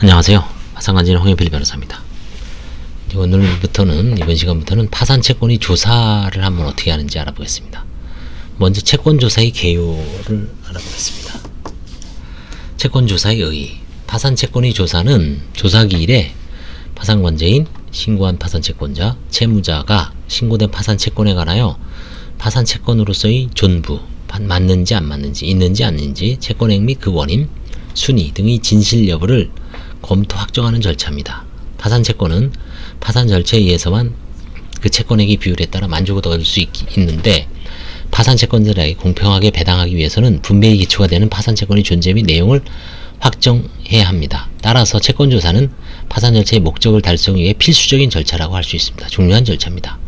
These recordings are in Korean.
안녕하세요. 파산관제인 홍현필 변호사입니다. 이번 시간부터는 파산채권의 조사를 한번 어떻게 하는지 알아보겠습니다. 먼저 채권조사의 개요를 알아보겠습니다. 채권조사의 의의. 파산채권의 조사는 조사기일에 파산관제인, 신고한 파산채권자, 채무자가 신고된 파산채권에 관하여 파산채권으로서의 존부, 맞는지 안 맞는지, 있는지 아닌지, 채권액 및 그 원인, 순위 등의 진실 여부를 검토 확정하는 절차입니다. 파산채권은 파산 절차에 의해서만 그 채권액의 비율에 따라 만족을 얻을 수 있는데, 파산채권자에게 공평하게 배당하기 위해서는 분배의 기초가 되는 파산채권의 존재 및 내용을 확정해야 합니다. 따라서 채권조사는 파산 절차의 목적을 달성하기 위해 필수적인 절차라고 할 수 있습니다. 중요한 절차입니다.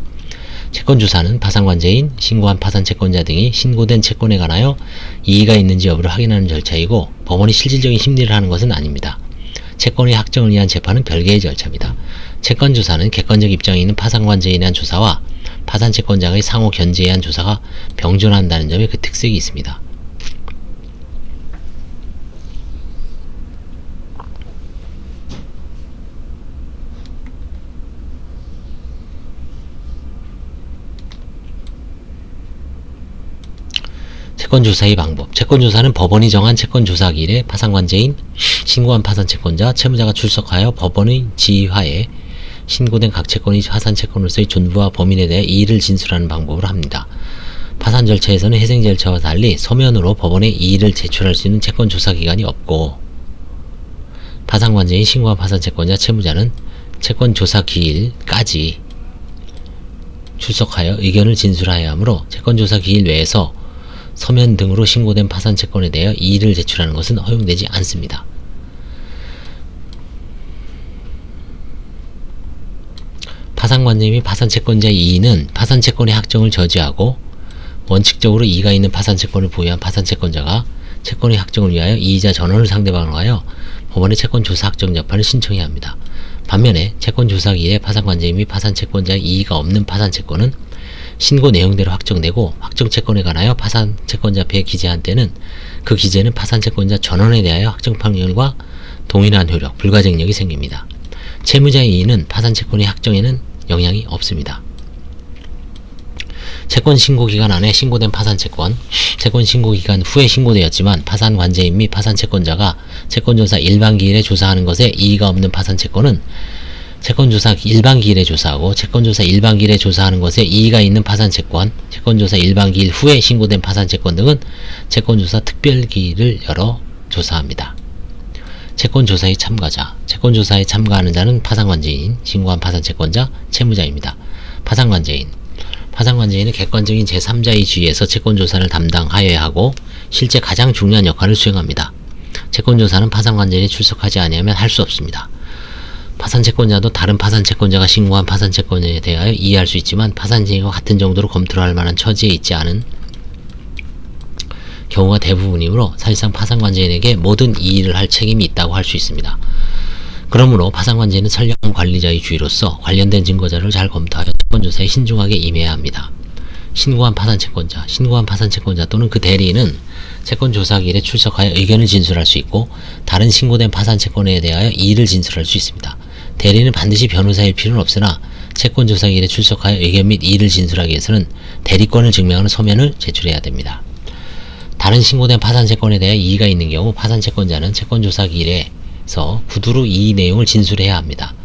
채권조사는 파산관제인, 신고한 파산채권자 등이 신고된 채권에 관하여 이의가 있는지 여부를 확인하는 절차이고, 법원이 실질적인 심리를 하는 것은 아닙니다. 채권의 확정을 위한 재판은 별개의 절차입니다. 채권조사는 객관적 입장에 있는 파산관제인에 대한 조사와 파산채권자의 상호 견제에 대한 조사가 병존한다는 점에 그 특색이 있습니다. 채권조사의 방법. 채권조사는 법원이 정한 채권조사기일에 파산관제인, 신고한 파산채권자, 채무자가 출석하여 법원의 지휘하에 신고된 각 채권이 파산채권으로서의 존부와 범인에 대해 이의를 진술하는 방법으로 합니다. 파산 절차에서는 회생 절차와 달리 서면으로 법원에 이의를 제출할 수 있는 채권조사기관이 없고, 파산관제인, 신고한 파산채권자, 채무자는 채권조사기일까지 출석하여 의견을 진술하여야 하므로 채권조사기일 외에서 서면 등으로 신고된 파산채권에 대하여 이의를 제출하는 것은 허용되지 않습니다. 파산관제인 및 파산채권자의 이의는 파산채권의 확정을 저지하고 원칙적으로 이의가 있는 파산채권을 보유한 파산채권자가 채권의 확정을 위하여 이의자 전원을 상대방으로 하여 법원의 채권조사 확정 재판을 신청해야 합니다. 반면에 채권조사기일에 파산관제인 및 파산채권자의 이의가 없는 파산채권은 신고 내용대로 확정되고, 확정채권에 관하여 파산채권자표에 기재한 때는 그 기재는 파산채권자 전원에 대하여 확정판결과 동일한 효력, 불가쟁력이 생깁니다. 채무자의 이의는 파산채권의 확정에는 영향이 없습니다. 채권 신고기간 안에 신고된 파산채권, 채권 신고기간 후에 신고되었지만 파산관제인 및 파산채권자가 채권조사 일반기일에 조사하는 것에 이의가 없는 파산채권은 채권조사 일반기일에 조사하고, 채권조사 일반기일에 조사하는 것에 이의가 있는 파산채권, 채권조사 일반기일 후에 신고된 파산채권 등은 채권조사 특별기일을 열어 조사합니다. 채권조사의 참가자. 채권조사에 참가하는 자는 파산관제인, 신고한 파산채권자, 채무자입니다. 파산관제인. 파산관제인은 객관적인 제3자의 지위에서 채권조사를 담당하여야 하고 실제 가장 중요한 역할을 수행합니다. 채권조사는 파산관제인이 출석하지 아니하면 할 수 없습니다. 파산채권자도 다른 파산채권자가 신고한 파산채권에 대하여 이의할 수 있지만 파산제인과 같은 정도로 검토를 할 만한 처지에 있지 않은 경우가 대부분이므로 사실상 파산관제인에게 모든 이의를 할 책임이 있다고 할 수 있습니다. 그러므로 파산관제인은 선량 관리자의 주의로서 관련된 증거자료를 잘 검토하여 채권조사에 신중하게 임해야 합니다. 신고한 파산채권자, 신고한 파산채권자 또는 그 대리인은 채권조사기일에 출석하여 의견을 진술할 수 있고, 다른 신고된 파산채권에 대하여 이의를 진술할 수 있습니다. 대리인은 반드시 변호사일 필요는 없으나 채권조사기일에 출석하여 의견 및 이의를 진술하기 위해서는 대리권을 증명하는 서면을 제출해야 됩니다. 다른 신고된 파산채권에 대해 이의가 있는 경우 파산채권자는 채권조사기일에서 구두로 이의 내용을 진술해야 합니다.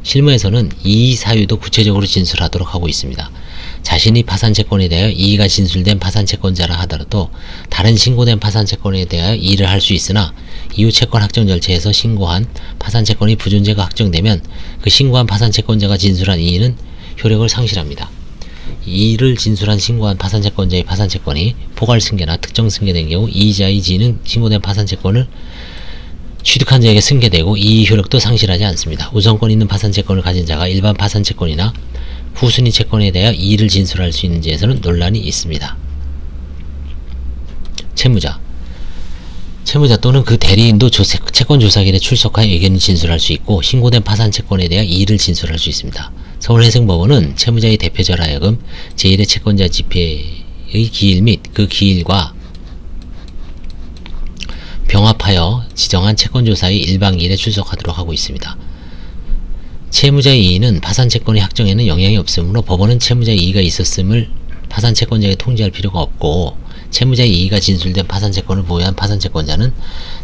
실무에서는 이의 사유도 구체적으로 진술하도록 하고 있습니다. 자신이 파산채권에 대하여 이의가 진술된 파산채권자라 하더라도 다른 신고된 파산채권에 대하여 이의를 할 수 있으나, 이후 채권 확정 절차에서 신고한 파산채권의 부존재가 확정되면 그 신고한 파산채권자가 진술한 이의는 효력을 상실합니다. 이의를 진술한 신고한 파산채권자의 파산채권이 포괄승계나 특정승계된 경우 이의자의 지위는 신고된 파산채권을 취득한 자에게 승계되고 이의 효력도 상실하지 않습니다. 우선권 있는 파산채권을 가진 자가 일반 파산채권이나 후순위 채권에 대하여 이의를 진술할 수 있는지에서는 논란이 있습니다. 채무자. 채무자 또는 그 대리인도 채권조사기일에 출석하여 의견을 진술할 수 있고, 신고된 파산채권에 대하여 이의를 진술할 수 있습니다. 서울회생법원은 채무자의 대표자로 하여금 제1의 채권자 집회의 기일 및 그 기일과 병합하여 지정한 채권조사의 일반기일에 출석하도록 하고 있습니다. 채무자의 이의는 파산채권의 확정에는 영향이 없으므로 법원은 채무자의 이의가 있었음을 파산채권자에게 통지할 필요가 없고, 채무자의 이의가 진술된 파산채권을 보유한 파산채권자는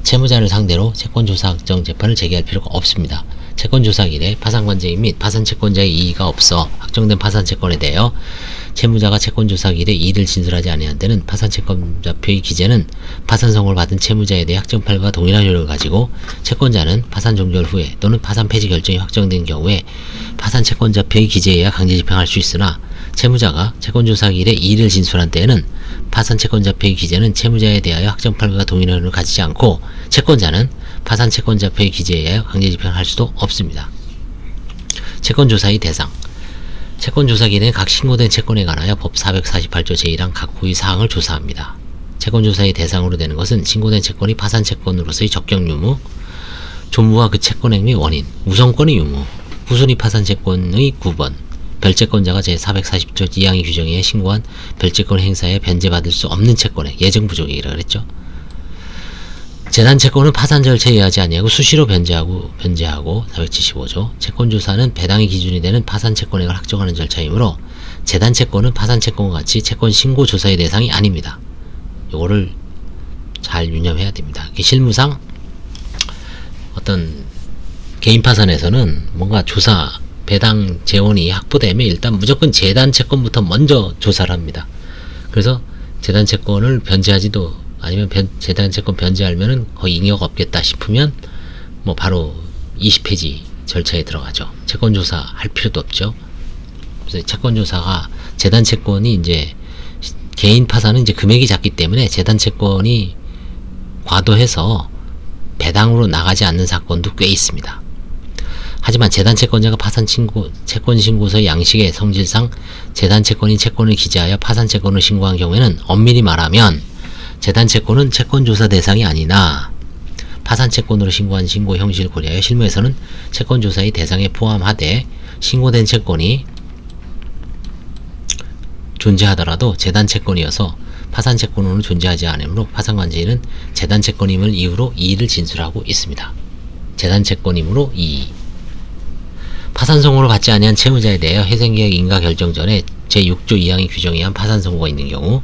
채무자를 상대로 채권조사 확정 재판을 제기할 필요가 없습니다. 채권조사기일에 파산관제인 및 파산채권자의 이의가 없어 확정된 파산채권에 대하여 채무자가 채권조사기일에 이의를 진술하지 아니한 때는 파산채권자표의 기재는 파산선고를 받은 채무자에 대해 확정판과 동일한 효력을 가지고, 채권자는 파산 종결 후에 또는 파산 폐지 결정이 확정된 경우에 파산채권자표의 기재에 의해 강제 집행할 수 있으나, 채무자가 채권조사기일에 이의를 진술한 때에는 파산채권자표의 기재는 채무자에 대하여 확정판과 동일한 효력을 가지지 않고, 채권자는 파산채권자표의 기재에 의하여 강제 집행할 수도 없습니다. 채권조사의 대상. 채권조사기일에는 각 신고된 채권에 관하여 법 448조 제1항 각 부의 사항을 조사합니다. 채권조사의 대상으로 되는 것은 신고된 채권이 파산채권으로서의 적격 유무, 존무와 그 채권행 및 원인, 우선권의 유무, 후순위 파산채권의 구번, 별채권자가 제440조 2항의 규정에 의해 신고한 별채권 행사에 변제받을 수 없는 채권의 예정부족이라 그랬죠. 재단채권은 파산 절차에 의하지 아니하고 수시로 변제하고 475조. 채권조사는 배당의 기준이 되는 파산채권액을 확정하는 절차이므로 재단채권은 파산채권과 같이 채권 신고 조사의 대상이 아닙니다. 요거를 잘 유념해야 됩니다. 실무상 어떤 개인 파산에서는 뭔가 조사 배당 재원이 확보되면 일단 무조건 재단채권부터 먼저 조사를 합니다. 그래서 재단채권을 변제하지도 아니면 재단채권 변제하면은 거의 잉여가 없겠다 싶으면 뭐 바로 20폐지 절차에 들어가죠. 채권조사 할 필요도 없죠. 그래서 채권조사가 재단채권이 이제 개인 파산은 이제 금액이 작기 때문에 재단채권이 과도해서 배당으로 나가지 않는 사건도 꽤 있습니다. 하지만 재단채권자가 채권신고서의 양식의 성질상 재단채권인 채권을 기재하여 파산채권을 신고한 경우에는 엄밀히 말하면 재단채권은 채권조사 대상이 아니나 파산채권으로 신고한 신고 형식을 고려하여 실무에서는 채권조사의 대상에 포함하되 신고된 채권이 존재하더라도 재단채권이어서 파산채권으로는 존재하지 않으므로 파산관제인은 재단채권임을 이유로 이의를 진술하고 있습니다. 재단채권이므로 이의. 파산선고를 받지 아니한 채무자에 대하여 회생계약 인가 결정 전에 제6조 2항의 규정에 의한 파산선고가 있는 경우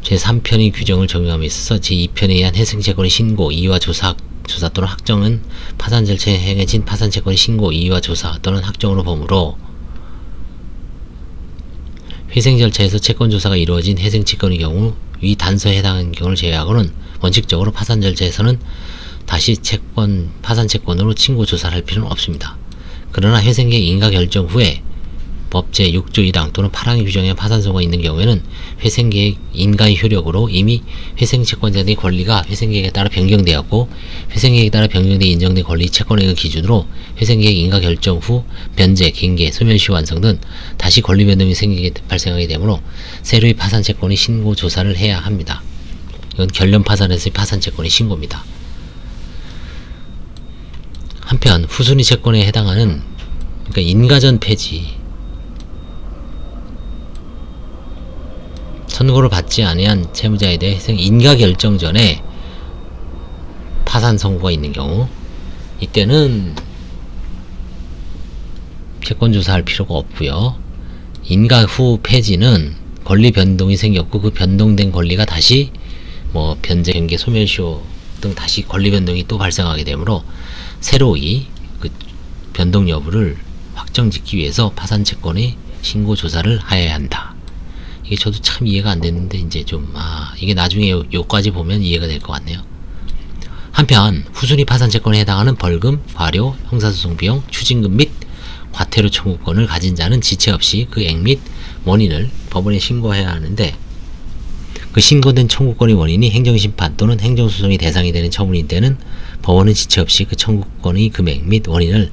제3편의 규정을 적용함에 있어서 제2편에 의한 회생채권의 신고, 이의와 조사 또는 확정은 파산 절차에 행해진 파산채권의 신고, 이의와 조사 또는 확정으로 보므로 회생 절차에서 채권조사가 이루어진 회생채권의 경우 위 단서에 해당하는 경우를 제외하고는 원칙적으로 파산 절차에서는 다시 파산채권으로 신고조사를 할 필요는 없습니다. 그러나 회생계약 인가 결정 후에 법 제6조 1항 또는 8항의 규정에 파산선고가 있는 경우에는 회생계획 인가의 효력으로 이미 회생채권자의 권리가 회생계획에 따라 변경되었고, 회생계획에 따라 변경되어 인정된 권리 채권액을 기준으로 회생계획 인가 결정 후 변제, 갱계, 소멸시 완성 등 다시 권리 변동이 발생하게 되므로 새로이 파산채권의 신고 조사를 해야 합니다. 이건 결련 파산에서의 파산채권의 신고입니다. 한편 후순위 채권에 해당하는 그러니까 인가전 폐지, 선고를 받지 아니한 채무자에 대해 인가 결정 전에 파산 선고가 있는 경우, 이때는 채권조사할 필요가 없고요. 인가 후 폐지는 권리 변동이 생겼고 그 변동된 권리가 다시 뭐 변제, 변개, 소멸시효 등 다시 권리 변동이 또 발생하게 되므로 새로이 그 변동 여부를 확정짓기 위해서 파산채권의 신고조사를 하여야 한다. 이게 저도 참 이해가 안 됐는데 이제 좀 이게 나중에 요까지 보면 이해가 될 것 같네요. 한편 후순위 파산채권에 해당하는 벌금, 과료, 형사소송 비용, 추징금 및 과태료 청구권을 가진 자는 지체 없이 그 액 및 원인을 법원에 신고해야 하는데, 그 신고된 청구권의 원인이 행정심판 또는 행정소송의 대상이 되는 처분인 때는 법원은 지체 없이 그 청구권의 금액 및 원인을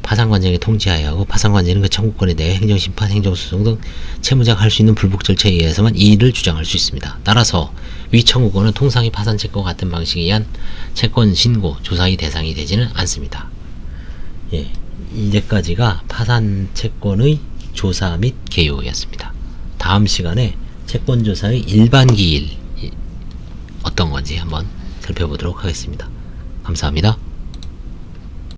파산관제에게 통지하여야 하고, 파산관제는 그 청구권에 대해 행정심판, 행정소송 등 채무자가 할 수 있는 불복 절차에 의해서만 이의를 주장할 수 있습니다. 따라서 위 청구권은 통상의 파산채권과 같은 방식에 의한 채권 신고, 조사의 대상이 되지는 않습니다. 예, 이제까지가 파산채권의 조사 및 개요였습니다. 다음 시간에 채권조사의 일반기일 어떤 건지 한번 살펴보도록 하겠습니다. 감사합니다.